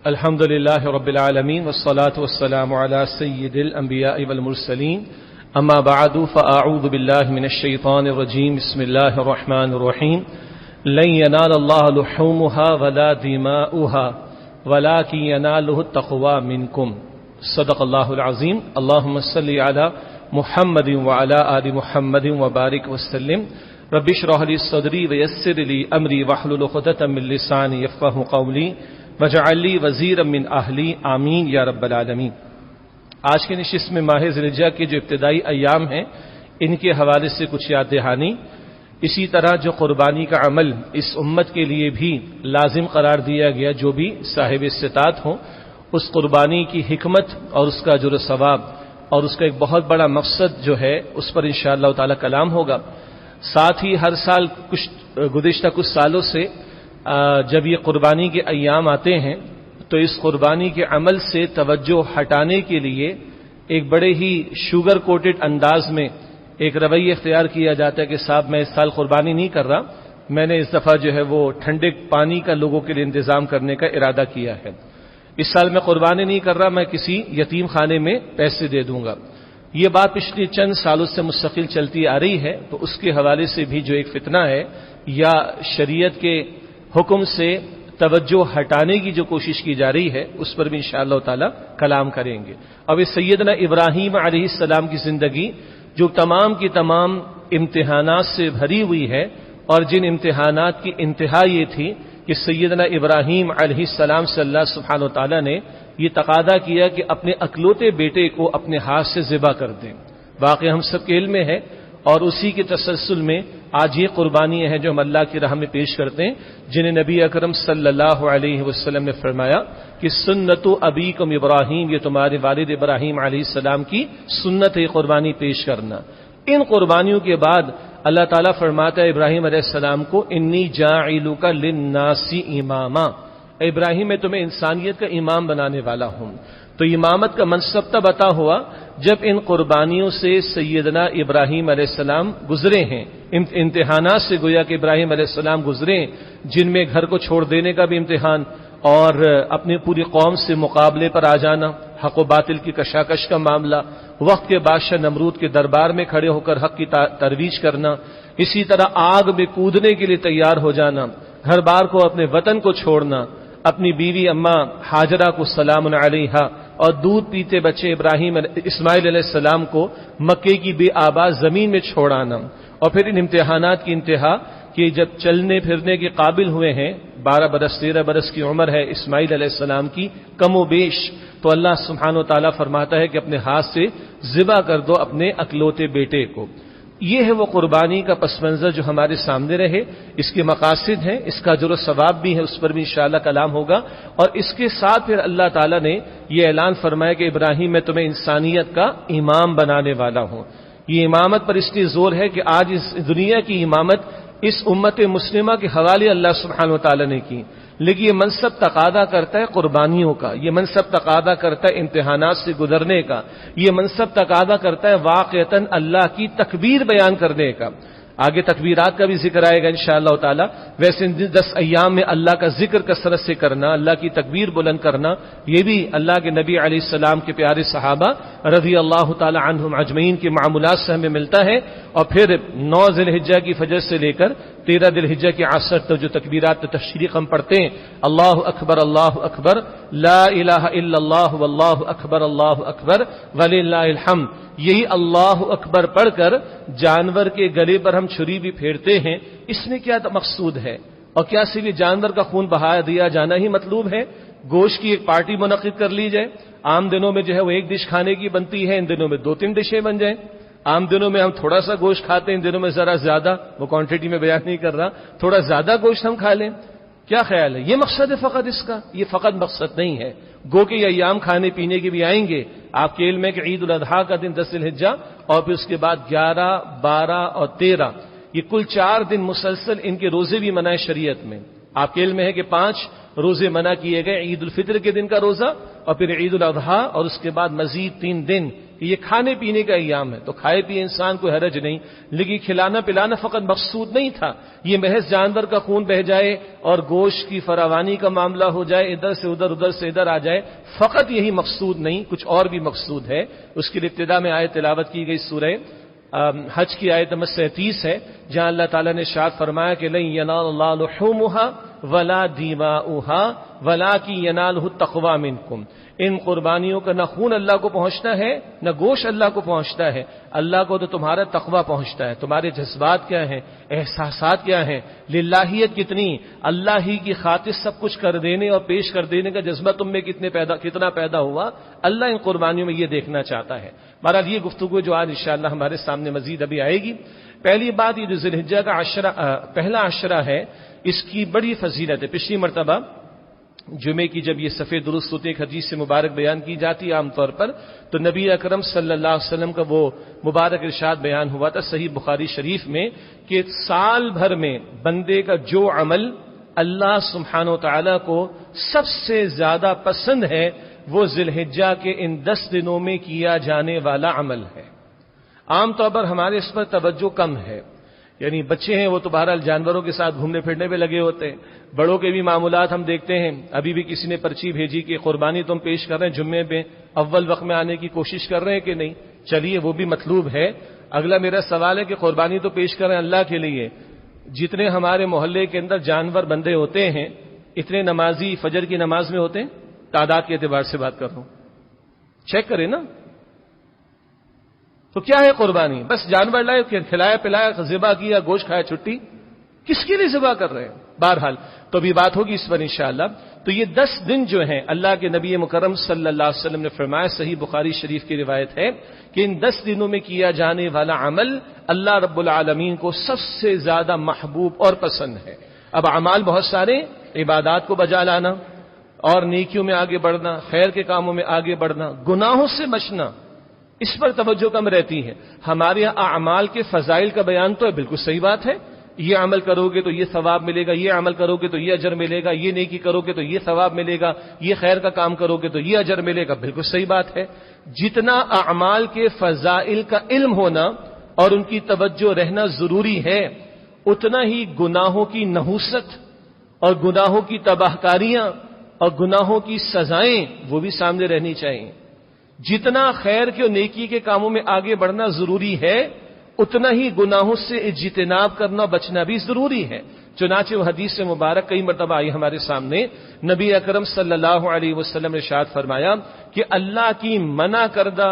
الحمد لله رب العالمين والصلاة والسلام على سيد الأنبياء والمرسلين أما بعد فأعوذ بالله من الشيطان الرجيم بسم الله الرحمن الرحيم لن ينال الله لحومها ولا دماؤها ولكن يناله التقوى منكم صدق الله العظيم اللهم صل على محمد وعلى آل محمد وبارك وسلم رب اشرح لي صدري ويسر لي أمري واحلل عقدة من لساني يفقهوا قولي وجعل لي وزيرا من اہلی آمین یا رب العالمین۔ آج کی نشست میں ماہ ذی الحجہ کے جو ابتدائی ایام ہیں ان کے حوالے سے کچھ یاد دہانی، اسی طرح جو قربانی کا عمل اس امت کے لیے بھی لازم قرار دیا گیا، جو بھی صاحب استطاعت ہوں، اس قربانی کی حکمت اور اس کا اجر و ثواب اور اس کا ایک بہت بڑا مقصد جو ہے اس پر انشاءاللہ تعالی کلام ہوگا۔ ساتھ ہی ہر سال گزشتہ کچھ سالوں سے جب یہ قربانی کے ایام آتے ہیں تو اس قربانی کے عمل سے توجہ ہٹانے کے لیے ایک بڑے ہی شوگر کوٹڈ انداز میں ایک رویہ اختیار کیا جاتا ہے کہ صاحب میں اس سال قربانی نہیں کر رہا، میں نے اس دفعہ جو ہے وہ ٹھنڈے پانی کا لوگوں کے لیے انتظام کرنے کا ارادہ کیا ہے، اس سال میں قربانی نہیں کر رہا، میں کسی یتیم خانے میں پیسے دے دوں گا۔ یہ بات پچھلی چند سالوں سے مستقل چلتی آ رہی ہے، تو اس کے حوالے سے بھی جو ایک فتنہ ہے یا شریعت کے حکم سے توجہ ہٹانے کی جو کوشش کی جا رہی ہے اس پر بھی انشاءاللہ تعالی کلام کریں گے۔ اب اس سیدنا ابراہیم علیہ السلام کی زندگی جو تمام کی تمام امتحانات سے بھری ہوئی ہے، اور جن امتحانات کی انتہا یہ تھی کہ سیدنا ابراہیم علیہ السلام سے اللہ سبحانہ وتعالی نے یہ تقاضا کیا کہ اپنے اکلوتے بیٹے کو اپنے ہاتھ سے ذبح کر دیں۔ واقعہ ہم سب کے علم میں ہے، اور اسی کے تسلسل میں آج یہ قربانیاں ہیں جو ہم اللہ کی راہ میں پیش کرتے ہیں، جنہیں نبی اکرم صلی اللہ علیہ وسلم نے فرمایا کہ سنت ابیکم ابراہیم، یہ تمہارے والد ابراہیم علیہ السلام کی سنت ہے قربانی پیش کرنا۔ ان قربانیوں کے بعد اللہ تعالیٰ فرماتا ہے ابراہیم علیہ السلام کو انی جاعلک للناس اماما، اے ابراہیم میں تمہیں انسانیت کا امام بنانے والا ہوں۔ تو امامت کا منصب تب عطا ہوا جب ان قربانیوں سے سیدنا ابراہیم علیہ السلام گزرے ہیں، امتحانات سے گویا کہ ابراہیم علیہ السلام گزرے، جن میں گھر کو چھوڑ دینے کا بھی امتحان اور اپنی پوری قوم سے مقابلے پر آ جانا، حق و باطل کی کشاکش کا معاملہ، وقت کے بادشاہ نمرود کے دربار میں کھڑے ہو کر حق کی ترویج کرنا، اسی طرح آگ میں کودنے کے لیے تیار ہو جانا، گھر بار کو اپنے وطن کو چھوڑنا، اپنی بیوی اماں ہاجرہ کو سلام علیہا اور دودھ پیتے بچے اسماعیل علیہ السلام کو مکے کی بے آباد زمین میں چھوڑانا، اور پھر ان امتحانات کی انتہا کہ جب چلنے پھرنے کے قابل ہوئے ہیں، 12 برس 13 برس کی عمر ہے اسماعیل علیہ السلام کی کم و بیش، تو اللہ سبحانہ و تعالیٰ فرماتا ہے کہ اپنے ہاتھ سے ذبح کر دو اپنے اکلوتے بیٹے کو۔ یہ ہے وہ قربانی کا پس منظر جو ہمارے سامنے رہے، اس کے مقاصد ہیں، اس کا اجر و ثواب بھی ہے، اس پر بھی انشاءاللہ کلام ہوگا۔ اور اس کے ساتھ پھر اللہ تعالیٰ نے یہ اعلان فرمایا کہ ابراہیم میں تمہیں انسانیت کا امام بنانے والا ہوں۔ یہ امامت پر اس لیے زور ہے کہ آج اس دنیا کی امامت اس امت مسلمہ کے حوالے اللہ سبحانہ و تعالیٰ نے کی، لیکن یہ منصب تقاضا کرتا ہے قربانیوں کا، یہ منصب تقاضا کرتا ہے امتحانات سے گزرنے کا، یہ منصب تقاضا کرتا ہے واقعتاً اللہ کی تکبیر بیان کرنے کا۔ آگے تکبیرات کا بھی ذکر آئے گا انشاءاللہ تعالی۔ ویسے 10 ایام میں اللہ کا ذکر کثرت سے کرنا، اللہ کی تکبیر بلند کرنا، یہ بھی اللہ کے نبی علیہ السلام کے پیارے صحابہ رضی اللہ تعالی عنہم اجمعین کے معمولات سے ہمیں ملتا ہے۔ اور پھر 9 ذی الحجہ کی فجر سے لے کر 13 ذی الحجہ کی عصر تک جو تکبیرات تشریق ہم پڑھتے ہیں، اللہ اکبر لا الہ الا اللہ واللہ اکبر وللہ الحمد، یہی اللہ اکبر پڑھ کر جانور کے گلے پر ہم چھری بھی پھیرتے ہیں، اس میں کیا مقصود ہے؟ اور کیا صرف جانور کا خون بہا دیا جانا ہی مطلوب ہے؟ گوشت کی ایک پارٹی منعقد کر لی جائے، عام دنوں میں جو ہے وہ ایک ڈش کھانے کی بنتی ہے، ان دنوں میں 2-3 ڈشیں بن جائیں۔ عام دنوں میں ہم تھوڑا سا گوشت کھاتے ہیں، ان دنوں میں ذرا زیادہ، وہ کوانٹٹی میں بیان نہیں کر رہا، تھوڑا زیادہ گوشت ہم کھا لیں۔ کیا خیال ہے؟ یہ مقصد ہے فقط اس کا؟ یہ فقط مقصد نہیں ہے، گو کہ یہ ایام کھانے پینے کے بھی آئیں گے۔ آپ کے علم ہے کہ عید الاضحیٰ کا دن 10 ذی الحجہ، اور پھر اس کے بعد 11، 12 اور 13، یہ کل 4 دن مسلسل ان کے روزے بھی منائے شریعت میں۔ آپ کے علم ہے کہ 5 روزے منع کیے گئے، عید الفطر کے دن کا روزہ، اور پھر عید الاضحیٰ، اور اس کے بعد مزید 3 دن کہ یہ کھانے پینے کا ایام ہے تو کھائے پیے انسان کوئی حرج نہیں، لیکن کھلانا پلانا فقط مقصود نہیں تھا، یہ محض جانور کا خون بہ جائے اور گوشت کی فراوانی کا معاملہ ہو جائے، ادھر سے ادھر ادھر سے ادھر آ جائے، فقط یہی مقصود نہیں، کچھ اور بھی مقصود ہے۔ اس کی ابتدا میں آیت تلاوت کی گئی سورہ حج کی آیت نمبر 37 ہے، جہاں اللہ تعالیٰ نے ارشاد فرمایا کہ لن ینال اللہ لحومها ولا دماؤها ولکن ینالہ التقوی منکم، ان قربانیوں کا نہ خون اللہ کو پہنچتا ہے نہ گوشت اللہ کو پہنچتا ہے، اللہ کو تو تمہارا تقوی پہنچتا ہے، تمہارے جذبات کیا ہیں، احساسات کیا ہیں، للہیت کتنی، اللہ ہی کی خاطر سب کچھ کر دینے اور پیش کر دینے کا جذبہ تم میں کتنا پیدا ہوا، اللہ ان قربانیوں میں یہ دیکھنا چاہتا ہے۔ بہرحال یہ گفتگو جو آج انشاءاللہ ہمارے سامنے مزید ابھی آئے گی، پہلی بات یہ جو ذی الحجہ کا پہلا عشرہ ہے، اس کی بڑی فضیلت ہے۔ پچھلی مرتبہ جمعے کی جب یہ صفحے درست ہوتے ایک حدیث سے مبارک بیان کی جاتی ہے عام طور پر، تو نبی اکرم صلی اللہ علیہ وسلم کا وہ مبارک ارشاد بیان ہوا تھا صحیح بخاری شریف میں کہ سال بھر میں بندے کا جو عمل اللہ سبحانہ و تعالی کو سب سے زیادہ پسند ہے وہ ذی الحجہ کے ان 10 دنوں میں کیا جانے والا عمل ہے۔ عام طور پر ہمارے اس پر توجہ کم ہے، یعنی بچے ہیں وہ تو بہرحال جانوروں کے ساتھ گھومنے پھرنے پہ لگے ہوتے ہیں، بڑوں کے بھی معاملات ہم دیکھتے ہیں۔ ابھی بھی کسی نے پرچی بھیجی کہ قربانی تم پیش کر رہے ہیں جمعے میں، اول وقت میں آنے کی کوشش کر رہے ہیں کہ نہیں، چلیے وہ بھی مطلوب ہے۔ اگلا میرا سوال ہے کہ قربانی تو پیش کر رہے ہیں اللہ کے لیے، جتنے ہمارے محلے کے اندر جانور بندے ہوتے ہیں اتنے نمازی فجر کی نماز میں ہوتے ہیں؟ تعداد کے اعتبار سے بات کر رہا ہوں، چیک کریں نا۔ تو کیا ہے قربانی؟ بس جانور لائے، کھلایا پلایا، ذبح کیا، گوشت کھایا، چھٹی۔ کس کے لیے ذبح کر رہے ہیں؟ بہرحال تو ابھی بات ہوگی اس پر انشاءاللہ۔ تو یہ 10 دن جو ہیں اللہ کے نبی مکرم صلی اللہ علیہ وسلم نے فرمایا، صحیح بخاری شریف کی روایت ہے کہ ان 10 دنوں میں کیا جانے والا عمل اللہ رب العالمین کو سب سے زیادہ محبوب اور پسند ہے۔ اب اعمال بہت سارے، عبادات کو بجا لانا اور نیکیوں میں آگے بڑھنا، خیر کے کاموں میں آگے بڑھنا، گناہوں سے بچنا، اس پر توجہ کم رہتی ہے۔ ہمارے یہاں اعمال کے فضائل کا بیان تو ہے، بالکل صحیح بات ہے، یہ عمل کرو گے تو یہ ثواب ملے گا، یہ عمل کرو گے تو یہ اجر ملے گا، یہ نیکی کرو گے تو یہ ثواب ملے گا، یہ خیر کا کام کرو گے تو یہ اجر ملے گا، بالکل صحیح بات ہے۔ جتنا اعمال کے فضائل کا علم ہونا اور ان کی توجہ رہنا ضروری ہے، اتنا ہی گناہوں کی نحوست اور گناہوں کی تباہ کاریاں اور گناہوں کی سزائیں وہ بھی سامنے رہنی چاہیے۔ جتنا خیر کے اور نیکی کے کاموں میں آگے بڑھنا ضروری ہے، اتنا ہی گناہوں سے اجتناب کرنا بچنا بھی ضروری ہے۔ چنانچہ وہ حدیث سے مبارک کئی مرتبہ آئی ہمارے سامنے، نبی اکرم صلی اللہ علیہ وسلم نے ارشاد فرمایا کہ اللہ کی منع کردہ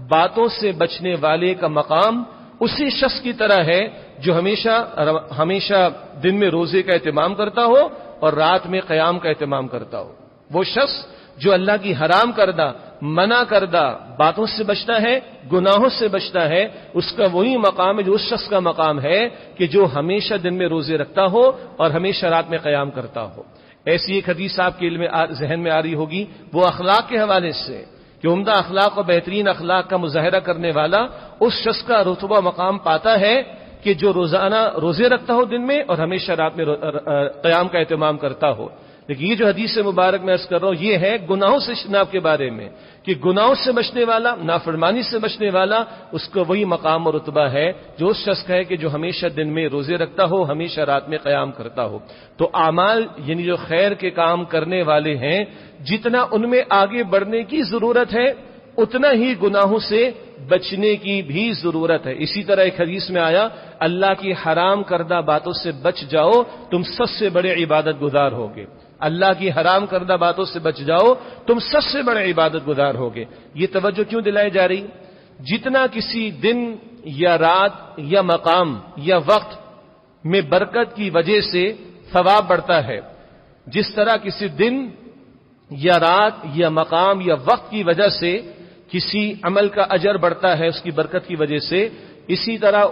باتوں سے بچنے والے کا مقام اسی شخص کی طرح ہے جو ہمیشہ دن میں روزے کا اہتمام کرتا ہو اور رات میں قیام کا اہتمام کرتا ہو۔ وہ شخص جو اللہ کی حرام کردہ منع کردہ باتوں سے بچتا ہے، گناہوں سے بچتا ہے، اس کا وہی مقام ہے جو اس شخص کا مقام ہے کہ جو ہمیشہ دن میں روزے رکھتا ہو اور ہمیشہ رات میں قیام کرتا ہو۔ ایسی ایک حدیث آپ کے علم ذہن میں آ رہی ہوگی، وہ اخلاق کے حوالے سے کہ عمدہ اخلاق اور بہترین اخلاق کا مظاہرہ کرنے والا اس شخص کا رتبہ مقام پاتا ہے کہ جو روزانہ روزے رکھتا ہو دن میں اور ہمیشہ رات میں قیام کا اہتمام کرتا ہو۔ لیکن یہ جو حدیث مبارک میں عرض کر رہا ہوں یہ ہے گناہوں سے اجتناب کے بارے میں، کہ گناہوں سے بچنے والا، نافرمانی سے بچنے والا، اس کو وہی مقام اور رتبہ ہے جو اس شخص کا ہے کہ جو ہمیشہ دن میں روزے رکھتا ہو، ہمیشہ رات میں قیام کرتا ہو۔ تو اعمال یعنی جو خیر کے کام کرنے والے ہیں، جتنا ان میں آگے بڑھنے کی ضرورت ہے اتنا ہی گناہوں سے بچنے کی بھی ضرورت ہے۔ اسی طرح ایک حدیث میں آیا، اللہ کی حرام کردہ باتوں سے بچ جاؤ تم سب سے بڑے عبادت گزار ہوگے۔ اللہ کی حرام کردہ باتوں سے بچ جاؤ تم سب سے بڑے عبادت گزار ہوگے۔ یہ توجہ کیوں دلائی جا رہی؟ جتنا کسی دن یا رات یا مقام یا وقت میں برکت کی وجہ سے ثواب بڑھتا ہے، جس طرح کسی دن یا رات یا مقام یا وقت کی وجہ سے کسی عمل کا اجر بڑھتا ہے اس کی برکت کی وجہ سے، اسی طرح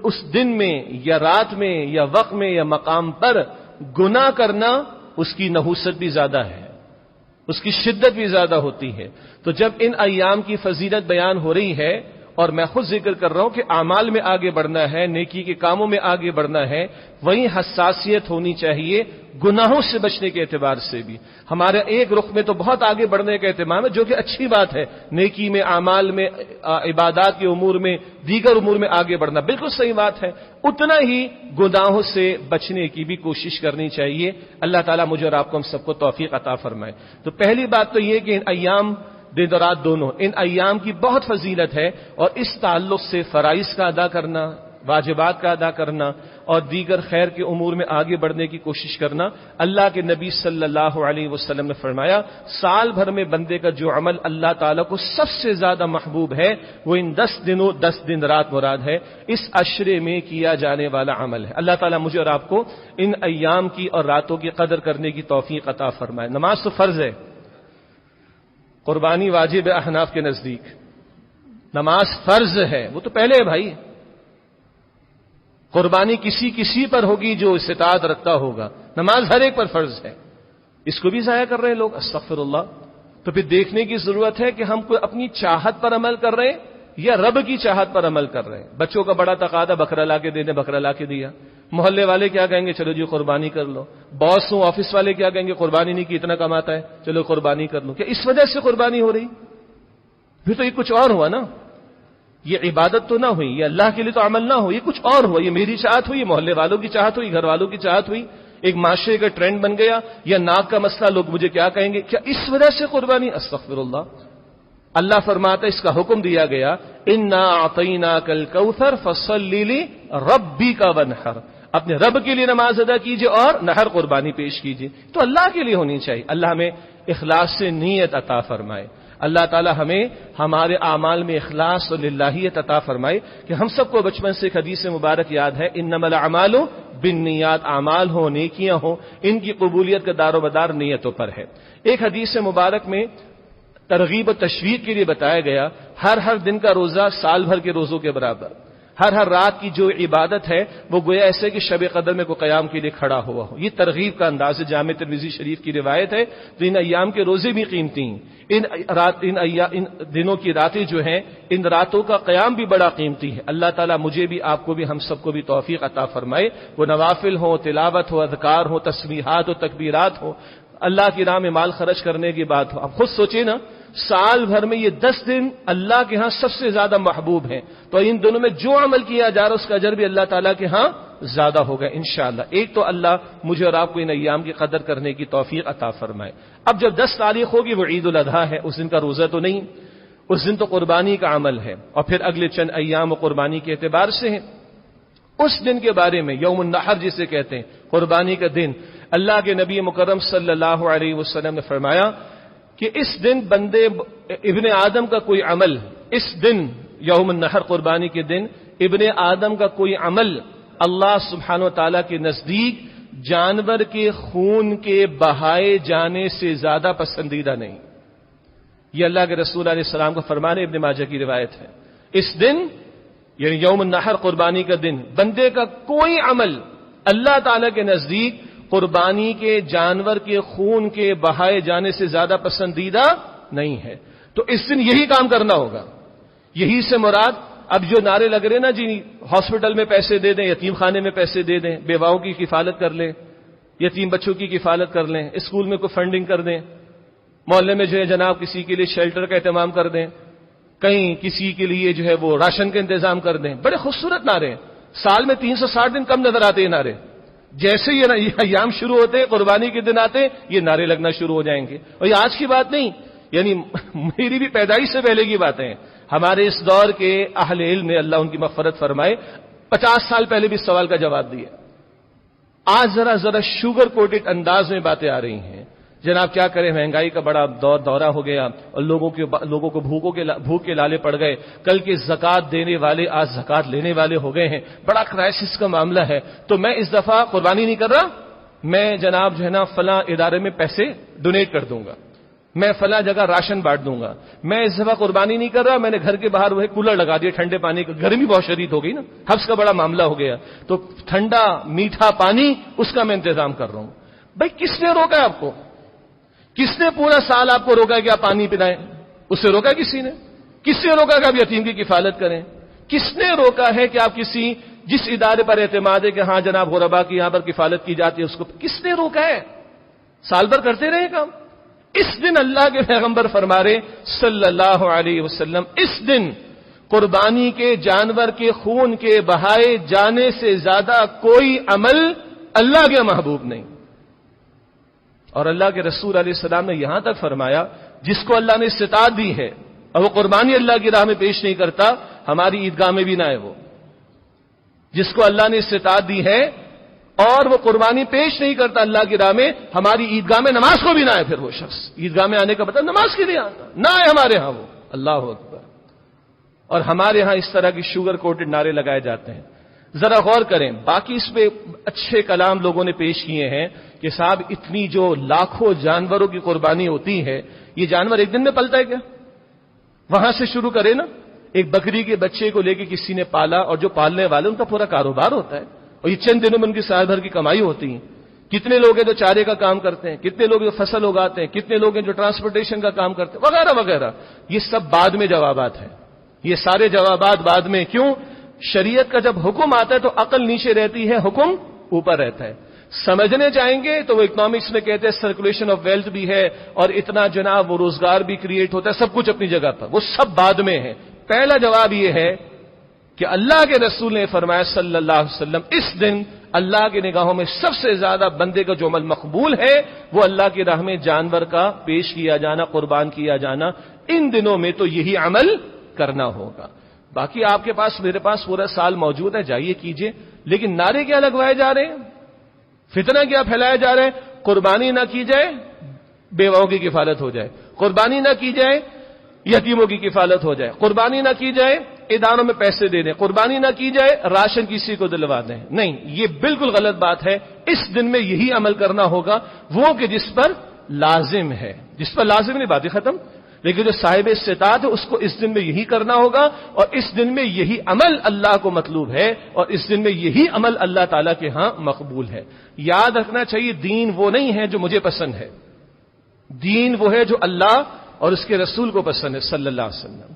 اس دن میں یا رات میں یا وقت میں یا مقام پر گناہ کرنا اس کی نحوست بھی زیادہ ہے، اس کی شدت بھی زیادہ ہوتی ہے۔ تو جب ان ایام کی فضیلت بیان ہو رہی ہے اور میں خود ذکر کر رہا ہوں کہ اعمال میں آگے بڑھنا ہے، نیکی کے کاموں میں آگے بڑھنا ہے، وہیں حساسیت ہونی چاہیے گناہوں سے بچنے کے اعتبار سے بھی۔ ہمارے ایک رخ میں تو بہت آگے بڑھنے کا اہتمام ہے، جو کہ اچھی بات ہے، نیکی میں، اعمال میں، عبادات کے امور میں، دیگر امور میں آگے بڑھنا بالکل صحیح بات ہے، اتنا ہی گناہوں سے بچنے کی بھی کوشش کرنی چاہیے۔ اللہ تعالیٰ مجھے اور آپ کو ہم سب کو توفیق عطا فرمائے۔ تو پہلی بات تو یہ کہ ان ایام، دن اور رات دونوں، ان ایام کی بہت فضیلت ہے، اور اس تعلق سے فرائض کا ادا کرنا، واجبات کا ادا کرنا اور دیگر خیر کے امور میں آگے بڑھنے کی کوشش کرنا۔ اللہ کے نبی صلی اللہ علیہ وسلم نے فرمایا، سال بھر میں بندے کا جو عمل اللہ تعالیٰ کو سب سے زیادہ محبوب ہے وہ ان 10 دنوں 10 دن رات مراد ہے، اس عشرے میں کیا جانے والا عمل ہے۔ اللہ تعالیٰ مجھے اور آپ کو ان ایام کی اور راتوں کی قدر کرنے کی توفیق عطا فرمائے۔ نماز تو فرض ہے، قربانی واجب ہے احناف کے نزدیک، نماز فرض ہے، وہ تو پہلے ہے بھائی، قربانی کسی پر ہوگی جو استطاعت رکھتا ہوگا، نماز ہر ایک پر فرض ہے، اس کو بھی ضائع کر رہے ہیں لوگ، استغفر اللہ۔ تو پھر دیکھنے کی ضرورت ہے کہ ہم کو اپنی چاہت پر عمل کر رہے ہیں یا رب کی چاہت پر عمل کر رہے ہیں۔ بچوں کا بڑا تقاضا بکرا لا کے دینے، بکرا لا کے دیا، محلے والے کیا کہیں گے، چلو جی قربانی کر لو، باس ہوں آفس والے کیا کہیں گے، قربانی نہیں کی اتنا کماتا ہے، چلو قربانی کر لو۔ کیا اس وجہ سے قربانی ہو رہی؟ پھر تو یہ کچھ اور ہوا نا، یہ عبادت تو نہ ہوئی، یہ اللہ کے لیے تو عمل نہ ہو، یہ کچھ اور ہوا، یہ میری چاہت ہوئی، محلے والوں کی چاہت ہوئی، گھر والوں کی چاہت ہوئی، ایک معاشرے کا ٹرینڈ بن گیا، یا ناک کا مسئلہ، لوگ مجھے کیا کہیں گے، کیا اس وجہ سے قربانی؟ استغفر اللہ۔ اللہ فرماتا ہے اس کا حکم دیا گیا، انا اعطیناک الکوثر فصل لربک وانحر، اپنے رب کے لیے نماز ادا کیجیے اور نحر قربانی پیش کیجیے، تو اللہ کے لیے ہونی چاہیے۔ اللہ ہمیں اخلاص سے نیت عطا فرمائے، اللہ تعالی ہمیں ہمارے اعمال میں اخلاص اور للہیت عطا فرمائے، کہ ہم سب کو بچپن سے ایک حدیث مبارک یاد ہے، انما الاعمال بالنیات، اعمال ہوں، نیکیاں ہوں، ان کی قبولیت کا دار و مدار نیتوں پر ہے۔ ایک حدیث مبارک میں ترغیب و تشویق کے لیے بتایا گیا، ہر دن کا روزہ سال بھر کے روزوں کے برابر، ہر رات کی جو عبادت ہے وہ گویا ایسے کہ شب قدر میں کوئی قیام کے لیے کھڑا ہوا ہو۔ یہ ترغیب کا انداز ہے، جامع ترمذی شریف کی روایت ہے۔ تو ان ایام کے روزے بھی قیمتی ہیں، ان دنوں کی راتیں جو ہیں، ان راتوں کا قیام بھی بڑا قیمتی ہے۔ اللہ تعالیٰ مجھے بھی، آپ کو بھی، ہم سب کو بھی توفیق عطا فرمائے، وہ نوافل ہو، تلاوت ہو، اذکار ہو، تسبیحات ہو، تکبیرات ہو، اللہ کی راہ میں مال خرچ کرنے کی بات ہو۔ اب خود سوچیں نا، سال بھر میں یہ 10 دن اللہ کے ہاں سب سے زیادہ محبوب ہیں، تو ان دنوں میں جو عمل کیا جا رہا ہے اس کا اجر بھی اللہ تعالیٰ کے ہاں زیادہ ہوگا انشاءاللہ۔ ایک تو اللہ مجھے اور آپ کو ان ایام کی قدر کرنے کی توفیق عطا فرمائے۔ اب جب 10 تاریخ ہوگی وہ عید الاضحیٰ ہے، اس دن کا روزہ تو نہیں، اس دن تو قربانی کا عمل ہے، اور پھر اگلے چند ایام قربانی کے اعتبار سے ہیں۔ اس دن کے بارے میں یوم النحر جسے کہتے ہیں، قربانی کا دن، اللہ کے نبی مکرم صلی اللہ علیہ وسلم نے فرمایا کہ اس دن بندے ابن آدم کا کوئی عمل، اس دن یوم النحر قربانی کے دن ابن آدم کا کوئی عمل اللہ سبحانہ و تعالیٰ کے نزدیک جانور کے خون کے بہائے جانے سے زیادہ پسندیدہ نہیں۔ یہ اللہ کے رسول علیہ السلام کا فرمان ہے، ابن ماجہ کی روایت ہے۔ اس دن یعنی یوم النحر قربانی کا دن بندے کا کوئی عمل اللہ تعالیٰ کے نزدیک قربانی کے جانور کے خون کے بہائے جانے سے زیادہ پسندیدہ نہیں ہے۔ تو اس دن یہی کام کرنا ہوگا۔ یہی سے مراد اب جو نعرے لگ رہے نا، جی ہاسپٹل میں پیسے دے دیں، یتیم خانے میں پیسے دے دیں، بیواؤں کی کفالت کر لیں، یتیم بچوں کی کفالت کر لیں، اسکول میں کوئی فنڈنگ کر دیں، محلے میں جو ہے جناب کسی کے لیے شیلٹر کا اہتمام کر دیں، کہیں کسی کے لیے جو ہے وہ راشن کا انتظام کر دیں، بڑے خوبصورت نعرے ہیں۔ سال میں 360 دن کم نظر آتے ہیں نعرے، جیسے یہ ایام شروع ہوتے ہیں، قربانی کے دن آتے، یہ نعرے لگنا شروع ہو جائیں گے۔ اور یہ آج کی بات نہیں، یعنی میری بھی پیدائش سے پہلے کی باتیں ہیں۔ ہمارے اس دور کے اہل علم نے، اللہ ان کی مغفرت فرمائے، 50 سال پہلے بھی اس سوال کا جواب دیا۔ آج ذرا شوگر کوٹڈ انداز میں باتیں آ رہی ہیں۔ جناب کیا کریں، مہنگائی کا بڑا دورہ ہو گیا، اور لوگوں کو بھوک کے لالے پڑ گئے، کل کے زکات دینے والے آج زکات لینے والے ہو گئے ہیں، بڑا کرائسس کا معاملہ ہے، تو میں اس دفعہ قربانی نہیں کر رہا، میں جناب جو ہے نا فلاں ادارے میں پیسے ڈونیٹ کر دوں گا، میں فلاں جگہ راشن بانٹ دوں گا، میں اس دفعہ قربانی نہیں کر رہا، میں نے گھر کے باہر وہ کولر لگا دیا ٹھنڈے پانی کا، گرمی بہت شدید ہو گئی نا، حبس کا بڑا معاملہ ہو گیا، تو ٹھنڈا میٹھا پانی اس کا میں انتظام کر رہا ہوں۔ بھائی کس نے روکا آپ کو؟ کس نے پورا سال آپ کو روکا کہ آپ پانی پلائیں؟ اس سے روکا کسی نے؟ کس نے روکا کہ آپ یتیم کی کفالت کریں؟ کس نے روکا ہے کہ آپ کسی جس ادارے پر اعتماد ہے کہ ہاں جناب غربا کی یہاں پر کفالت کی جاتی ہے اس کو کس نے روکا ہے؟ سال بھر کرتے رہے کام. اس دن اللہ کے پیغمبر فرما رہے صلی اللہ علیہ وسلم اس دن قربانی کے جانور کے خون کے بہائے جانے سے زیادہ کوئی عمل اللہ کے محبوب نہیں. اور اللہ کے رسول علیہ السلام نے یہاں تک فرمایا جس کو اللہ نے استطاعت دی ہے اور وہ قربانی اللہ کی راہ میں پیش نہیں کرتا ہماری عیدگاہ میں بھی نہ ہے. وہ جس کو اللہ نے استطاعت دی ہے اور وہ قربانی پیش نہیں کرتا اللہ کی راہ میں ہماری عیدگاہ میں نماز کو بھی نہ ہے. پھر وہ شخص عیدگاہ میں آنے کا مطلب نماز کے لیے آنا نہ ہے ہمارے ہاں وہ. اللہ اکبر. اور ہمارے ہاں اس طرح کی شوگر کوٹڈ نعرے لگائے جاتے ہیں. ذرا غور کریں. باقی اس پہ اچھے کلام لوگوں نے پیش کیے ہیں کہ صاحب اتنی جو لاکھوں جانوروں کی قربانی ہوتی ہے یہ جانور ایک دن میں پلتا ہے کیا؟ وہاں سے شروع کرے نا. ایک بکری کے بچے کو لے کے کسی نے پالا اور جو پالنے والے ان کا پورا کاروبار ہوتا ہے اور یہ چند دنوں میں ان کی سال بھر کی کمائی ہوتی ہے. کتنے لوگ ہیں جو چارے کا کام کرتے ہیں, کتنے لوگ جو فصل اگاتے ہیں, کتنے لوگ ہیں جو ٹرانسپورٹیشن کا کام کرتے ہیں وغیرہ وغیرہ. یہ سب بعد میں جوابات ہیں. یہ سارے جوابات بعد میں. کیوں؟ شریعت کا جب حکم آتا ہے تو عقل نیچے رہتی ہے, حکم اوپر رہتا ہے. سمجھنے چاہیں گے تو وہ اکنامکس میں کہتے ہیں سرکولیشن آف ویلتھ بھی ہے اور اتنا جناب وہ روزگار بھی کریٹ ہوتا ہے, سب کچھ اپنی جگہ پر, وہ سب بعد میں ہے. پہلا جواب یہ ہے کہ اللہ کے رسول نے فرمایا صلی اللہ علیہ وسلم اس دن اللہ کی نگاہوں میں سب سے زیادہ بندے کا جو عمل مقبول ہے وہ اللہ کی راہ میں جانور کا پیش کیا جانا, قربان کیا جانا. ان دنوں میں تو یہی عمل کرنا ہوگا. باقی آپ کے پاس میرے پاس پورا سال موجود ہے, جائیے کیجئے. لیکن نعرے کیا لگوائے جا رہے ہیں, فتنہ کیا پھیلایا جا رہا ہے؟ قربانی نہ کی جائے بیواؤں کی کفالت ہو جائے, قربانی نہ کی جائے یتیموں کی کفالت ہو جائے, قربانی نہ کی جائے اداروں میں پیسے دے دیں, قربانی نہ کی جائے راشن کسی کو دلوا دیں. نہیں, یہ بالکل غلط بات ہے. اس دن میں یہی عمل کرنا ہوگا وہ کہ جس پر لازم ہے. جس پر لازم نہیں باتیں ختم, لیکن جو صاحب استطاعت ہے اس کو اس دن میں یہی کرنا ہوگا اور اس دن میں یہی عمل اللہ کو مطلوب ہے اور اس دن میں یہی عمل اللہ تعالیٰ کے ہاں مقبول ہے. یاد رکھنا چاہیے دین وہ نہیں ہے جو مجھے پسند ہے, دین وہ ہے جو اللہ اور اس کے رسول کو پسند ہے صلی اللہ علیہ وسلم.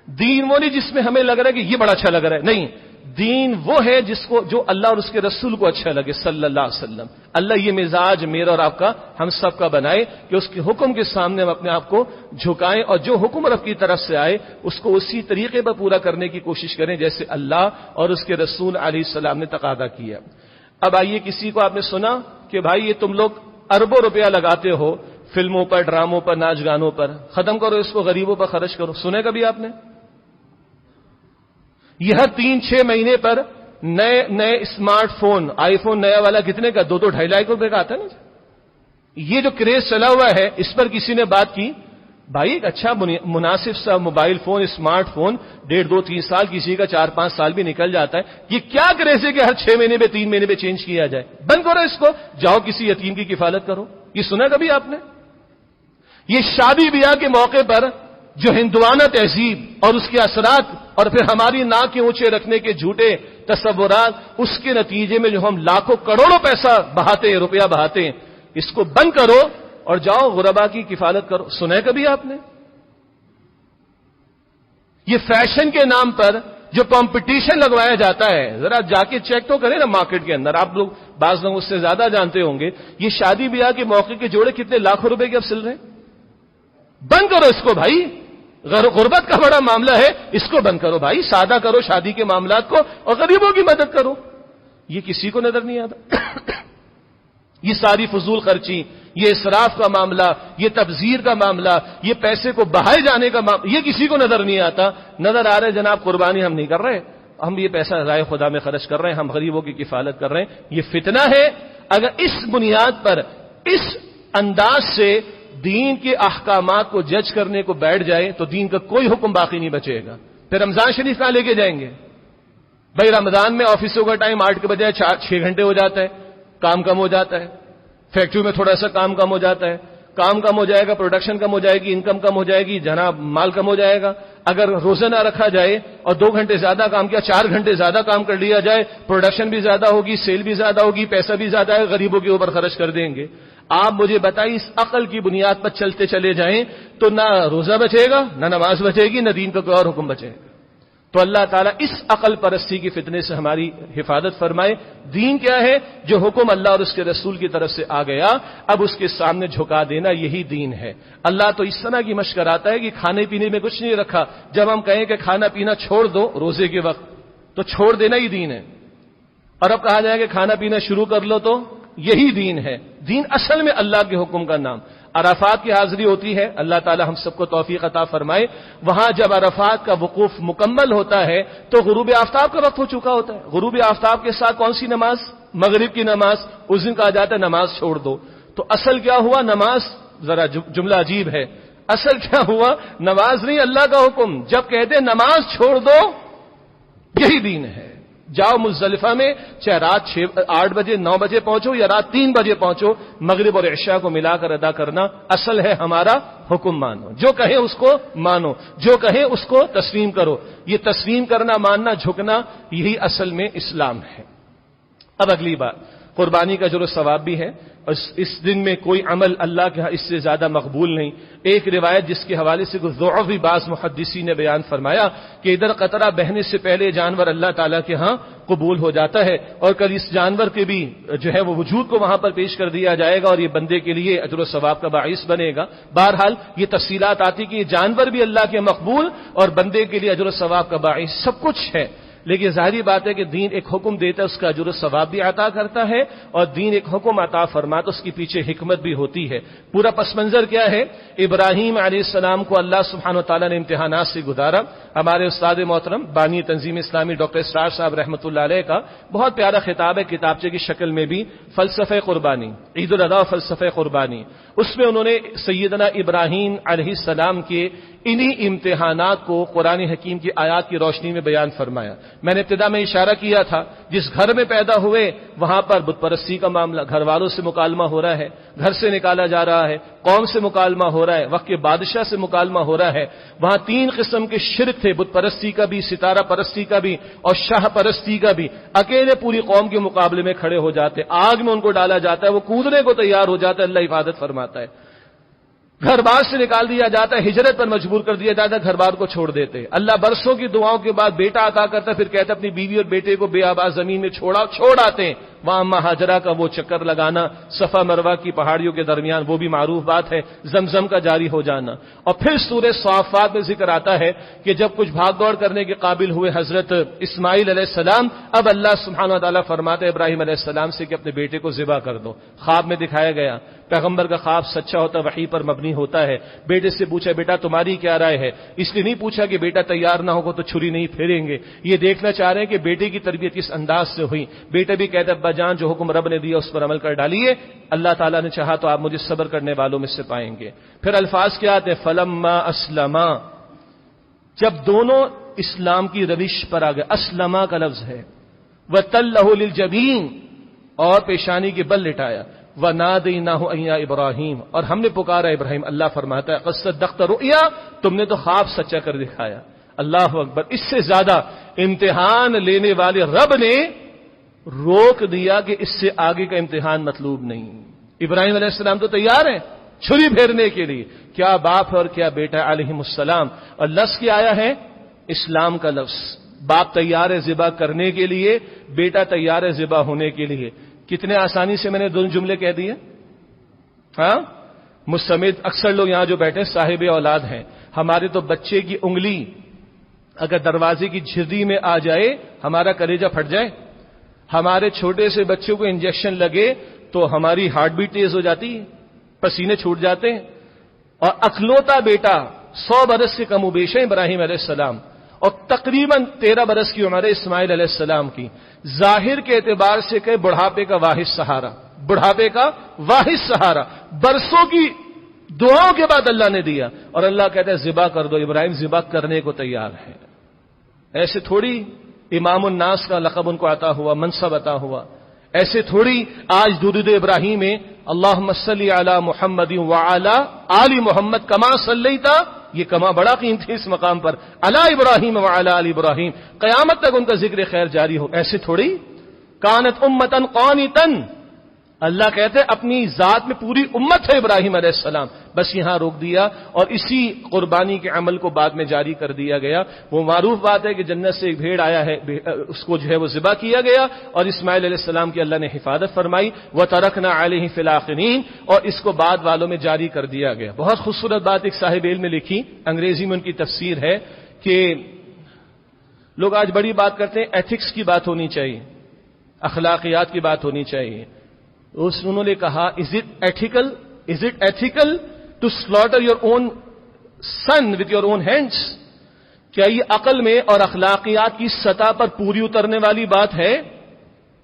دین وہ نہیں جس میں ہمیں لگ رہا ہے کہ یہ بڑا اچھا لگ رہا ہے. نہیں, دین وہ ہے جس کو جو اللہ اور اس کے رسول کو اچھا لگے صلی اللہ علیہ وسلم. اللہ یہ مزاج میرا اور آپ کا ہم سب کا بنائے کہ اس کے حکم کے سامنے ہم اپنے آپ کو جھکائیں اور جو حکم رب کی طرف سے آئے اس کو اسی طریقے پر پورا کرنے کی کوشش کریں جیسے اللہ اور اس کے رسول علیہ السلام نے تقاضا کیا. اب آئیے, کسی کو آپ نے سنا کہ بھائی یہ تم لوگ اربوں روپیہ لگاتے ہو فلموں پر, ڈراموں پر, ناچ گانوں پر, ختم کرو اس کو, غریبوں پر خرچ کرو. سنے کبھی آپ نے؟ یہ ہر 3-6 مہینے پر نئے اسمارٹ فون, آئی فون نیا والا کتنے کا, 2-2-2.5 لاکھ روپے کا آتا ہے نا. یہ جو کریز چلا ہوا ہے اس پر کسی نے بات کی, بھائی ایک اچھا مناسب سا موبائل فون, اسمارٹ فون 1.5-2-3 سال, کسی کا 4-5 سال بھی نکل جاتا ہے. یہ کیا کریز ہے کہ ہر 6 مہینے میں 3 مہینے میں چینج کیا جائے؟ بند کرو اس کو, جاؤ کسی یتیم کی کفالت کرو. یہ سنا کبھی آپ نے؟ یہ شادی بیاہ کے موقع پر جو ہندوانہ تہذیب اور اس کے اثرات اور پھر ہماری ناک کے اونچے رکھنے کے جھوٹے تصورات, اس کے نتیجے میں جو ہم لاکھوں کروڑوں پیسہ بہاتے ہیں, روپیہ بہاتے ہیں, اس کو بند کرو اور جاؤ غربا کی کفالت کرو. سنا کبھی آپ نے؟ یہ فیشن کے نام پر جو کمپٹیشن لگوایا جاتا ہے, ذرا جا کے چیک تو کریں نا مارکیٹ کے اندر. آپ لوگ بعض لوگ اس سے زیادہ جانتے ہوں گے, یہ شادی بیاہ کے موقع کے جوڑے کتنے لاکھوں روپے کے اب سل رہے ہیں. بند کرو اس کو بھائی, غربت کا بڑا معاملہ ہے, اس کو بند کرو بھائی. سادہ کرو شادی کے معاملات کو اور غریبوں کی مدد کرو. یہ کسی کو نظر نہیں آتا. یہ ساری فضول خرچی, یہ اسراف کا معاملہ, یہ تبذیر کا معاملہ, یہ پیسے کو بہائے جانے کا معاملہ, یہ کسی کو نظر نہیں آتا. نظر آ رہا ہے جناب قربانی ہم نہیں کر رہے, ہم یہ پیسہ رائے خدا میں خرچ کر رہے ہیں, ہم غریبوں کی کفالت کر رہے ہیں. یہ فتنہ ہے. اگر اس بنیاد پر اس انداز سے دین کے احکامات کو جج کرنے کو بیٹھ جائے تو دین کا کوئی حکم باقی نہیں بچے گا. پھر رمضان شریف کہاں لے کے جائیں گے بھائی؟ رمضان میں آفسوں کا ٹائم 8 کے بجائے 6 گھنٹے ہو جاتا ہے, کام کم ہو جاتا ہے, فیکٹری میں تھوڑا سا کام کم ہو جاتا ہے, کام کم ہو جائے گا, پروڈکشن کم ہو جائے گی, انکم کم ہو جائے گی, جناب مال کم ہو جائے گا. اگر روزہ نہ رکھا جائے اور 2 گھنٹے زیادہ کام کیا, 4 گھنٹے زیادہ کام کر لیا جائے, پروڈکشن بھی زیادہ ہوگی, سیل بھی زیادہ ہوگی, پیسہ بھی زیادہ ہے, غریبوں کے اوپر خرچ کر دیں گے. آپ مجھے بتائیں اس عقل کی بنیاد پر چلتے چلے جائیں تو نہ روزہ بچے گا، نہ نماز بچے گی، نہ دین کا کوئی اور حکم بچے گا۔ تو اللہ تعالیٰ اس عقل پرستی کی فتنے سے ہماری حفاظت فرمائے۔ دین کیا ہے؟ جو حکم اللہ اور اس کے رسول کی طرف سے آ گیا، اب اس کے سامنے جھکا دینا، یہی دین ہے۔ اللہ تو اس طرح کی مشق کراتا ہے کہ کھانے پینے میں کچھ نہیں رکھا، جب ہم کہیں کہ کھانا پینا چھوڑ دو روزے کے وقت تو چھوڑ دینا ہی دین ہے، اور اب کہا جائے کہ کھانا پینا شروع کر لو تو یہی دین ہے۔ دین اصل میں اللہ کے حکم کا نام۔ عرفات کی حاضری ہوتی ہے، اللہ تعالی ہم سب کو توفیق عطا فرمائے۔ وہاں جب عرفات کا وقوف مکمل ہوتا ہے تو غروب آفتاب کا وقت ہو چکا ہوتا ہے۔ غروب آفتاب کے ساتھ کون سی نماز؟ مغرب کی نماز۔ اس دن کہا جاتا ہے نماز چھوڑ دو۔ تو اصل کیا ہوا؟ نماز۔ ذرا جملہ عجیب ہے، اصل کیا ہوا؟ نماز نہیں، اللہ کا حکم۔ جب کہتے ہیں نماز چھوڑ دو، یہی دین ہے۔ جاؤ مزدلفہ میں، چاہے رات 8 بجے 9 بجے پہنچو یا رات 3 بجے پہنچو، مغرب اور عشاء کو ملا کر ادا کرنا اصل ہے ہمارا حکم مانو۔ جو کہیں اس کو مانو، جو کہیں اس کو تسلیم کرو۔ یہ تسلیم کرنا، ماننا، جھکنا، یہی اصل میں اسلام ہے۔ اب اگلی بات، قربانی کا اجر و ثواب بھی ہے، اور اس دن میں کوئی عمل اللہ کے ہاں اس سے زیادہ مقبول نہیں۔ ایک روایت جس کے حوالے سے کچھ ضعف بھی بعض محدثین نے بیان فرمایا کہ ادھر قطرہ بہنے سے پہلے جانور اللہ تعالیٰ کے ہاں قبول ہو جاتا ہے، اور کل اس جانور کے بھی جو ہے وہ وجود کو وہاں پر پیش کر دیا جائے گا، اور یہ بندے کے لیے اجر و ثواب کا باعث بنے گا۔ بہرحال یہ تفصیلات آتی کہ یہ جانور بھی اللہ کے مقبول اور بندے کے لیے اجر و ثواب کا باعث سب کچھ ہے۔ لیکن ظاہری بات ہے کہ دین ایک حکم دیتا ہے، اس کا اجر و ثواب بھی عطا کرتا ہے، اور دین ایک حکم عطا فرماتا، اس کے پیچھے حکمت بھی ہوتی ہے۔ پورا پس منظر کیا ہے؟ ابراہیم علیہ السلام کو اللہ سبحانہ وتعالی نے امتحانات سے گزارا۔ ہمارے استاد محترم بانی تنظیم اسلامی ڈاکٹر اسرار صاحب رحمۃ اللہ علیہ کا بہت پیارا خطاب ہے کتابچے کی شکل میں بھی، فلسفہ قربانی، عید الاضحیٰ فلسفہ قربانی۔ اس میں انہوں نے سیدنا ابراہیم علیہ السلام کے انہی امتحانات کو قرآن حکیم کی آیات کی روشنی میں بیان فرمایا۔ میں نے ابتدا میں اشارہ کیا تھا، جس گھر میں پیدا ہوئے وہاں پر بت پرستی کا معاملہ، گھر والوں سے مکالمہ ہو رہا ہے، گھر سے نکالا جا رہا ہے، قوم سے مکالمہ ہو رہا ہے، وقت کے بادشاہ سے مکالمہ ہو رہا ہے۔ وہاں 3 قسم کے شرک تھے، بت پرستی کا بھی، ستارہ پرستی کا بھی، اور شاہ پرستی کا بھی۔ اکیلے پوری قوم کے مقابلے میں کھڑے ہو جاتے، آگ میں ان کو ڈالا جاتا ہے، وہ کودنے کو تیار ہو جاتا ہے، اللہ حفاظت فرماتا ہے۔ گھر بار سے نکال دیا جاتا ہے، ہجرت پر مجبور کر دیا جاتا ہے، گھر بار کو چھوڑ دیتے۔ اللہ برسوں کی دعاؤں کے بعد بیٹا عطا کرتا ہے، پھر کہتا ہے اپنی بیوی اور بیٹے کو بے آباد زمین میں چھوڑ آتے ہیں۔ وہاں اما ہاجرہ کا وہ چکر لگانا، صفا مروہ کی پہاڑیوں کے درمیان، وہ بھی معروف بات ہے، زمزم کا جاری ہو جانا۔ اور پھر سورہ صافات میں ذکر آتا ہے کہ جب کچھ بھاگ دوڑ کرنے کے قابل ہوئے حضرت اسماعیل علیہ السلام، اب اللہ سبحانہ و تعالیٰ فرماتے ہیں ابراہیم علیہ السلام سے کہ اپنے بیٹے کو ذبح کر دو۔ خواب میں دکھایا گیا، پیغمبر کا خواب سچا ہوتا، وحی پر مبنی ہوتا ہے۔ بیٹے سے پوچھا بیٹا تمہاری کیا رائے ہے؟ اس لیے نہیں پوچھا کہ بیٹا تیار نہ ہوگا تو چھری نہیں پھیریں گے، یہ دیکھنا چاہ رہے ہیں کہ بیٹے کی تربیت کس انداز سے ہوئی۔ بیٹا بھی کہتا ہے ابا جان جو حکم رب نے دیا اس پر عمل کر ڈالیے، اللہ تعالیٰ نے چاہا تو آپ مجھے صبر کرنے والوں میں سے پائیں گے۔ پھر الفاظ کیا آتے ہیں؟ فلما اسلما، جب دونوں اسلام کی روش پر آ گئے، اسلما کا لفظ ہے، وتلہ للجبین، اور پیشانی کے بل لٹایا، وَنَادَيْنَاهُ أَن يَا إِبْرَاهِيمُ، اور ہم نے پکارا ابراہیم۔ اللہ فرماتا ہے قَدْ صَدَّقْتَ رُؤْيَا، تم نے تو خواب سچا کر دکھایا۔ اللہ اکبر، اس سے زیادہ امتحان لینے والے رب نے روک دیا کہ اس سے آگے کا امتحان مطلوب نہیں۔ ابراہیم علیہ السلام تو تیار ہیں چھری پھیرنے کے لیے، کیا باپ اور کیا بیٹا علیہم السلام، اور لفظ کیا آیا ہے؟ اسلام کا لفظ۔ باپ تیار ہے ذبح کرنے کے لیے، بیٹا تیار ہے ذبح ہونے کے لیے۔ کتنے آسانی سے میں نے 2 جملے کہہ دیے، ہاں؟ مجھ سمیت اکثر لوگ یہاں جو بیٹھے صاحب اولاد ہیں، ہمارے تو بچے کی انگلی اگر دروازے کی جھرری میں آ جائے ہمارا کلیجہ پھٹ جائے۔ ہمارے چھوٹے سے بچوں کو انجیکشن لگے تو ہماری ہارٹ بیٹ تیز ہو جاتی ہے، پسینے چھوٹ جاتے ہیں۔ اور اکلوتا بیٹا 100 برس سے کم و بیش ہے ابراہیم علیہ السلام، اور تقریباً 13 برس کی عمر ہے اسماعیل علیہ السلام کی۔ ظاہر کے اعتبار سے کہ بڑھاپے کا واحد سہارا، بڑھاپے کا واحد سہارا، برسوں کی دعاؤں کے بعد اللہ نے دیا، اور اللہ کہتا ہے ذبح کر دو۔ ابراہیم ذبح کرنے کو تیار ہے۔ ایسے تھوڑی امام الناس کا لقب ان کو عطا ہوا، منصب عطا ہوا، ایسے تھوڑی آج درود ابراہیم میں اللہم صلی علی محمد وعلی آل محمد کما صلیت، یہ کما بڑا قیمتی اس مقام پر، علی ابراہیم وعلی آل ابراہیم، قیامت تک ان کا ذکر خیر جاری ہو۔ ایسے تھوڑی کانت امتا قانتا، اللہ کہتے ہیں اپنی ذات میں پوری امت ہے ابراہیم علیہ السلام، بس یہاں روک دیا اور اسی قربانی کے عمل کو بعد میں جاری کر دیا گیا۔ وہ معروف بات ہے کہ جنت سے ایک بھیڑ آیا ہے، اس کو جو ہے وہ ذبح کیا گیا اور اسماعیل علیہ السلام کی اللہ نے حفاظت فرمائی، وَتَرَكْنَا عَلَيْهِ فِي الْآخِرِينَ، اور اس کو بعد والوں میں جاری کر دیا گیا۔ بہت خوبصورت بات ایک صاحب علم نے لکھی، انگریزی میں ان کی تفسیر ہے کہ لوگ آج بڑی بات کرتے ہیں، ایتھکس کی بات ہونی چاہیے، اخلاقیات کی بات ہونی چاہیے۔ انہوں نے کہا is it ethical to slaughter your own son with your own hands? کیا یہ عقل میں اور اخلاقیات کی سطح پر پوری اترنے والی بات ہے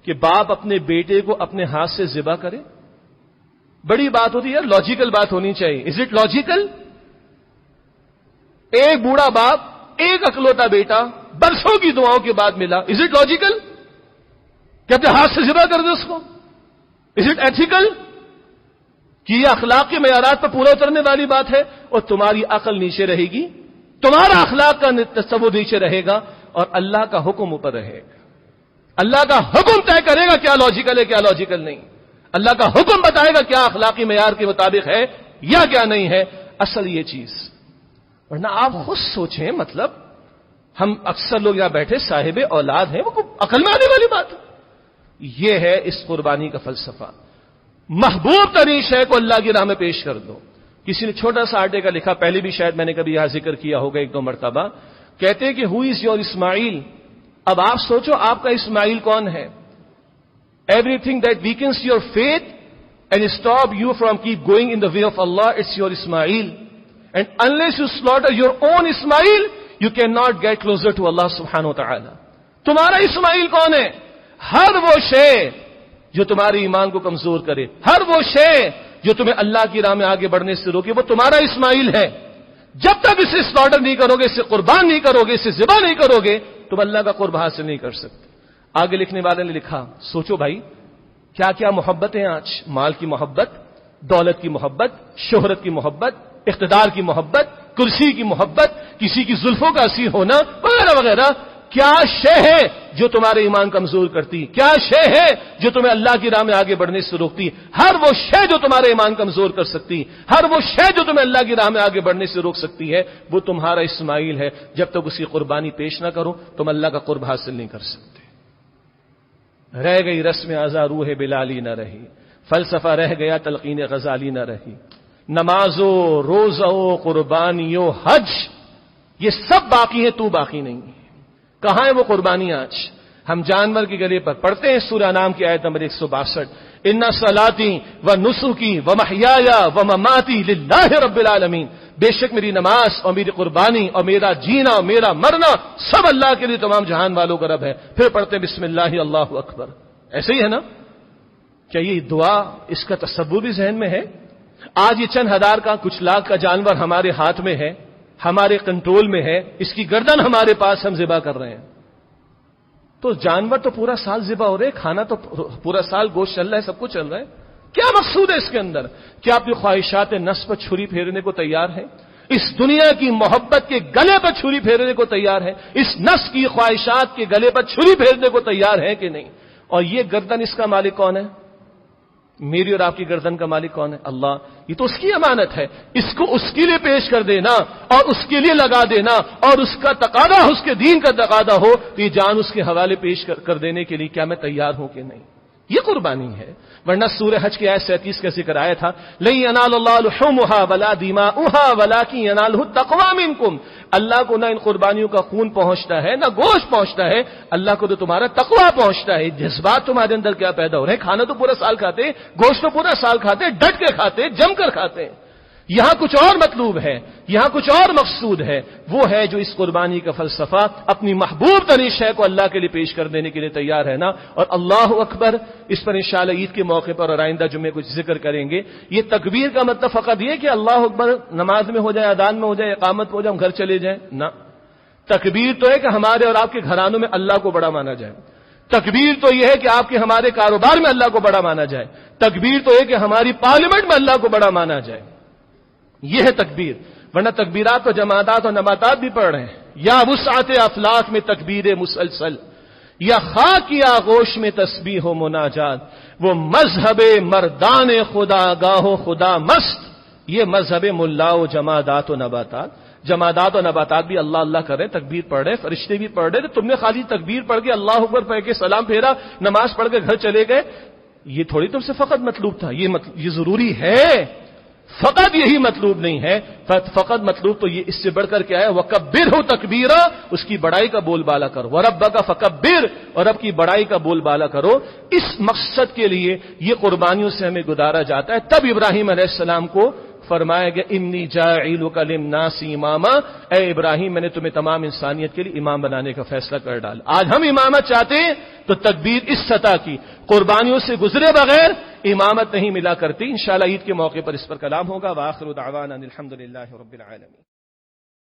کہ باپ اپنے بیٹے کو اپنے ہاتھ سے ذبح کرے؟ بڑی بات ہوتی ہے، لاجیکل بات ہونی چاہیے۔ Is it logical? ایک بوڑھا باپ، ایک اکلوتا بیٹا، برسوں کی دعاؤں کے بعد ملا، از اٹ لاجیکل کہ اپنے ہاتھ سے ذبح کر دے اس کو؟ از اٹ ایتھیکل کہ یہ اخلاق کے معیارات پر پورا اترنے والی بات ہے؟ اور تمہاری عقل نیچے رہے گی، تمہارا اخلاق کا تصور نیچے رہے گا اور اللہ کا حکم اوپر رہے گا۔ اللہ کا حکم طے کرے گا کیا لاجیکل ہے کیا لاجیکل نہیں، اللہ کا حکم بتائے گا کیا اخلاقی معیار کے مطابق ہے یا کیا نہیں ہے۔ اصل یہ چیز، ورنہ آپ خود سوچیں، مطلب ہم اکثر لوگ یہاں بیٹھے صاحب اولاد ہیں، وہ عقل میں آنے والی بات ہے؟ یہ ہے اس قربانی کا فلسفہ۔ محبوب ترین شے کو اللہ کی راہ میں پیش کر دو۔ کسی نے چھوٹا سا آرٹیکل لکھا، پہلے بھی شاید میں نے کبھی یہاں ذکر کیا ہوگا ایک دو مرتبہ، کہتے ہیں کہ ہو از یور اسماعیل؟ اب آپ سوچو آپ کا اسماعیل کون ہے؟ Everything that weakens your faith and stop you from keep going in the way of Allah, it's your Ismail, and unless you slaughter your own Ismail you can not get closer to Allah سبحانہ وتعالی۔ تمہارا اسماعیل کون ہے؟ ہر وہ شے جو تمہارے ایمان کو کمزور کرے، ہر وہ شے جو تمہیں اللہ کی راہ میں آگے بڑھنے سے روکے، وہ تمہارا اسماعیل ہے۔ جب تک اسے سلاٹر نہیں کرو گے، اسے قربان نہیں کرو گے، اسے ذبح نہیں کرو گے، تم اللہ کا قرب حاصل نہیں کر سکتے۔ آگے لکھنے والے نے لکھا، سوچو بھائی کیا کیا محبت ہیں آج، مال کی محبت، دولت کی محبت، شہرت کی محبت، اقتدار کی محبت، کرسی کی محبت، کسی کی زلفوں کا اسیر ہونا وغیرہ وغیرہ۔ کیا شے ہے جو تمہارے ایمان کمزور کرتی؟ کیا شے ہے جو تمہیں اللہ کی راہ میں آگے بڑھنے سے روکتی؟ ہر وہ شے جو تمہارے ایمان کمزور کر سکتی، ہر وہ شے جو تمہیں اللہ کی راہ میں آگے بڑھنے سے روک سکتی ہے، وہ تمہارا اسماعیل ہے۔ جب تک اس کی قربانی پیش نہ کرو تم اللہ کا قرب حاصل نہیں کر سکتے۔ رہ گئی رسم ازا روح بلالی نہ رہی، فلسفہ رہ گیا تلقین غزالی نہ رہی، نمازوں روزوں قربانیوں حج یہ سب باقی ہیں، تو باقی نہیں ہے۔ کہاں ہے وہ قربانی آج؟ ہم جانور کے گلے پر پڑھتے ہیں سورہ انعام کی آیت نمبر 162، ان صلاتی و نسکی و محیایا و مماتی للہ رب العالمین، بے شک میری نماز اور میری قربانی اور میرا جینا اور میرا مرنا سب اللہ کے لیے تمام جہان والوں کا رب ہے۔ پھر پڑھتے ہیں بسم اللہ اللہ اکبر۔ ایسے ہی ہے نا؟ کیا یہ دعا اس کا تصور بھی ذہن میں ہے؟ آج یہ چند ہزار کا کچھ لاکھ کا جانور ہمارے ہاتھ میں ہے، ہمارے کنٹرول میں ہے، اس کی گردن ہمارے پاس، ہم ذبح کر رہے ہیں۔ تو جانور تو پورا سال ذبح ہو رہے، کھانا تو پورا سال گوشت چل رہا ہے، سب کچھ چل رہا ہے، کیا مقصود ہے اس کے اندر؟ کیا اپنی خواہشات نفس پر چھری پھیرنے کو تیار ہے؟ اس دنیا کی محبت کے گلے پر چھری پھیرنے کو تیار ہے؟ اس نفس کی خواہشات کے گلے پر چھری پھیرنے کو تیار ہے کہ نہیں؟ اور یہ گردن اس کا مالک کون ہے؟ میری اور آپ کی گردن کا مالک کون ہے؟ اللہ۔ یہ تو اس کی امانت ہے، اس کو اس کے لیے پیش کر دینا اور اس کے لیے لگا دینا، اور اس کا تقاضا اس کے دین کا تقاضا ہو تو یہ جان اس کے حوالے پیش کر دینے کے لیے کیا میں تیار ہوں کہ نہیں؟ یہ قربانی ہے۔ ورنہ سورہ حج کی آیت 37 کا ذکر آیا تھا، لن ینال اللہ لحومها ولا دماؤها ولکن ینالہ التقوی منکم، اللہ کو نہ ان قربانیوں کا خون پہنچتا ہے نہ گوشت پہنچتا ہے، اللہ کو تو تمہارا تقوی پہنچتا ہے۔ جذبات تمہارے اندر کیا پیدا ہو رہے ہیں؟ کھانا تو پورا سال کھاتے، گوشت تو پورا سال کھاتے، ڈٹ کے کھاتے، جم کر کھاتے۔ یہاں کچھ اور مطلوب ہے، یہاں کچھ اور مقصود ہے، وہ ہے جو اس قربانی کا فلسفہ اپنی محبوب ترین شے کو اللہ کے لیے پیش کر دینے کے لیے تیار ہے نا۔ اور اللہ اکبر اس پر انشاءاللہ عید کے موقع پر اور آئندہ جمعے کچھ ذکر کریں گے۔ یہ تکبیر کا مطلب فقط یہ کہ اللہ اکبر نماز میں ہو جائے، اذان میں ہو جائے، اقامت میں ہو جائے، ہم گھر چلے جائیں، نہ۔ تکبیر تو ہے کہ ہمارے اور آپ کے گھرانوں میں اللہ کو بڑا مانا جائے۔ تکبیر تو یہ ہے کہ آپ کے ہمارے کاروبار میں اللہ کو بڑا مانا جائے۔ تکبیر تو ہے کہ ہماری پارلیمنٹ میں اللہ کو بڑا مانا جائے۔ یہ ہے تکبیر۔ ورنہ تکبیرات و جماعتات اور نباتات بھی پڑھ رہے ہیں، یا وسعت افلاک میں تکبیر مسلسل، یا خاک کی آغوش میں تسبیح و مناجات، وہ مذہب مردان خدا گاہ و خدا مست، یہ مذہب ملا و جمادات و نباتات. جمادات و نباتات بھی اللہ اللہ کر رہے، تکبیر پڑھ رہے، فرشتے بھی پڑھ رہے، تو تم نے خالی تکبیر پڑھ کے اللہ اکبر پڑھ کے سلام پھیرا، نماز پڑھ کے گھر چلے گئے. یہ تھوڑی تم سے فقط مطلوب تھا، یہ ضروری ہے، فقط یہی مطلوب نہیں ہے. فقط مطلوب تو یہ اس سے بڑھ کر کیا ہے، وَكَبِّرْهُ تَكْبِيرًا، اس کی بڑائی کا بول بالا کرو. وَرَبَّكَ فَكَبِّرْ، اور رب کی بڑائی کا بول بالا کرو. اس مقصد کے لیے یہ قربانیوں سے ہمیں گزارا جاتا ہے. تب ابراہیم علیہ السلام کو فرمایا گیا انی جاعلک للناس اماما، اے ابراہیم میں نے تمہیں تمام انسانیت کے لیے امام بنانے کا فیصلہ کر ڈالا. آج ہم امامت چاہتے ہیں تو تکبیر اس سطح کی قربانیوں سے گزرے بغیر امامت نہیں ملا کرتی. انشاءاللہ عید کے موقع پر اس پر کلام ہوگا. وآخر دعوانا الحمدللہ رب العالمین.